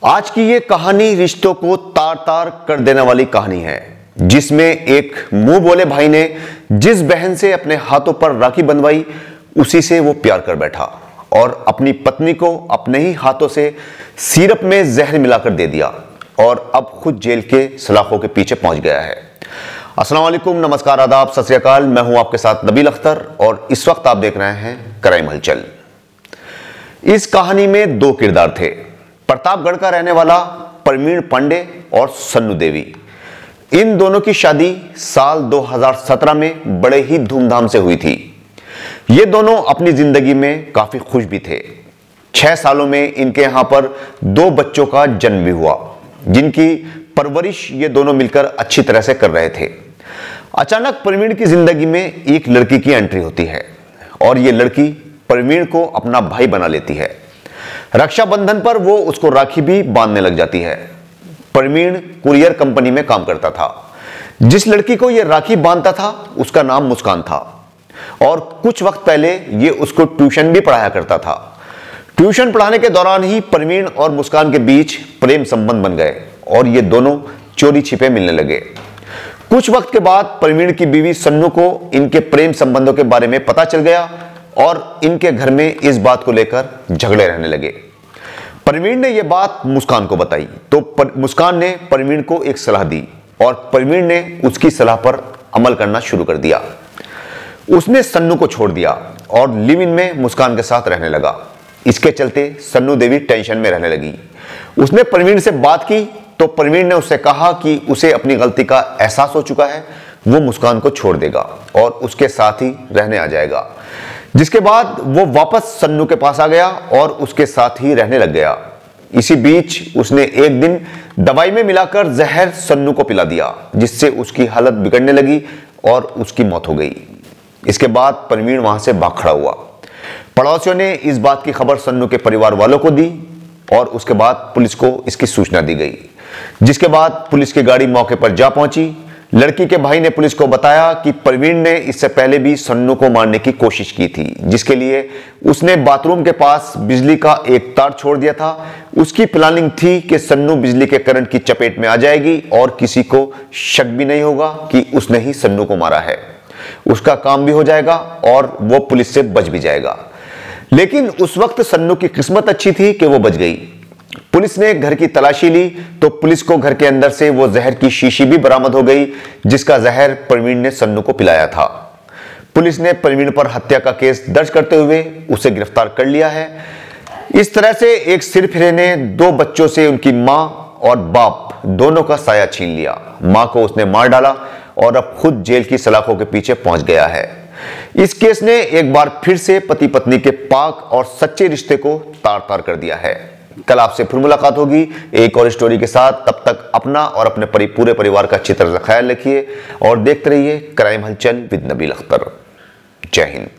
आज की ये कहानी रिश्तों को तार तार कर देने वाली कहानी है, जिसमें एक मुंह बोले भाई ने जिस बहन से अपने हाथों पर राखी बंधवाई उसी से वो प्यार कर बैठा और अपनी पत्नी को अपने ही हाथों से सिरप में जहर मिलाकर दे दिया और अब खुद जेल के सलाखों के पीछे पहुंच गया है। अस्सलाम वालेकुम, नमस्कार, आदाब, सत श्री अकाल। मैं हूं आपके साथ नबील अख्तर और इस वक्त आप देख रहे हैं क्राइम हलचल। इस कहानी में दो किरदार थे, प्रतापगढ़ का रहने वाला प्रवीण पांडे और सन्नू देवी। इन दोनों की शादी साल 2017 में बड़े ही धूमधाम से हुई थी। ये दोनों अपनी जिंदगी में काफी खुश भी थे। 6 सालों में इनके यहां पर 2 बच्चों का जन्म भी हुआ, जिनकी परवरिश ये दोनों मिलकर अच्छी तरह से कर रहे थे। अचानक प्रवीण की जिंदगी में एक लड़की की एंट्री होती है और ये लड़की प्रवीण को अपना भाई बना लेती है। रक्षाबंधन पर वो उसको राखी भी बांधने लग जाती है। प्रवीण कुरियर कंपनी में काम करता था। जिस लड़की को ये राखी बांधता था उसका नाम मुस्कान था और कुछ वक्त पहले ये उसको ट्यूशन भी पढ़ाया करता था। ट्यूशन पढ़ाने के दौरान ही प्रवीण और मुस्कान के बीच प्रेम संबंध बन गए और ये दोनों चोरी छिपे मिलने लगे। कुछ वक्त के बाद प्रवीण की बीवी सन्नू को इनके प्रेम संबंधों के बारे में पता चल गया और इनके घर में इस बात को लेकर झगड़े रहने लगे। प्रवीण ने यह बात मुस्कान को बताई तो मुस्कान ने प्रवीण को एक सलाह दी और प्रवीण ने उसकी सलाह पर अमल करना शुरू कर दिया। उसने सन्नू को छोड़ दिया और लिव इन में मुस्कान के साथ रहने लगा। इसके चलते सन्नू देवी टेंशन में रहने लगी। उसने प्रवीण से बात की तो प्रवीण ने उससे कहा कि उसे अपनी गलती का एहसास हो चुका है, वो मुस्कान को छोड़ देगा और उसके साथ ही रहने आ जाएगा। जिसके बाद वो वापस सन्नू के पास आ गया और उसके साथ ही रहने लग गया। इसी बीच उसने एक दिन दवाई में मिलाकर जहर सन्नू को पिला दिया, जिससे उसकी हालत बिगड़ने लगी और उसकी मौत हो गई। इसके बाद प्रवीण वहां से भाग खड़ा हुआ। पड़ोसियों ने इस बात की खबर सन्नू के परिवार वालों को दी और उसके बाद पुलिस को इसकी सूचना दी गई। जिसके बाद पुलिस की गाड़ी मौके पर जा पहुंची। लड़की के भाई ने पुलिस को बताया कि प्रवीण ने इससे पहले भी सन्नू को मारने की कोशिश की थी, जिसके लिए उसने बाथरूम के पास बिजली का एक तार छोड़ दिया था। उसकी प्लानिंग थी कि सन्नू बिजली के करंट की चपेट में आ जाएगी और किसी को शक भी नहीं होगा कि उसने ही सन्नू को मारा है। उसका काम भी हो जाएगा और वो पुलिस से बच भी जाएगा। लेकिन उस वक्त सन्नू की किस्मत अच्छी थी कि वो बच गई। पुलिस ने घर की तलाशी ली तो पुलिस को घर के अंदर से वो जहर की शीशी भी बरामद हो गई, जिसका जहर प्रवीण ने सन्नू को पिलाया था। पुलिस ने प्रवीण पर हत्या का केस दर्ज करते हुए उसे गिरफ्तार कर लिया है। इस तरह से एक सिरफिरे ने 2 बच्चों से उनकी मां और बाप दोनों का साया छीन लिया। मां को उसने मार डाला और अब खुद जेल की सलाखों के पीछे पहुंच गया है। इस केस ने एक बार फिर से पति पत्नी के पाक और सच्चे रिश्ते को तार तार कर दिया है। कल आपसे फिर मुलाकात होगी एक और स्टोरी के साथ। तब तक अपना और अपने पूरे परिवार का अच्छी तरह से ख्याल रखिए और देखते रहिए क्राइम हलचल विद नबील अख्तर। जय हिंद।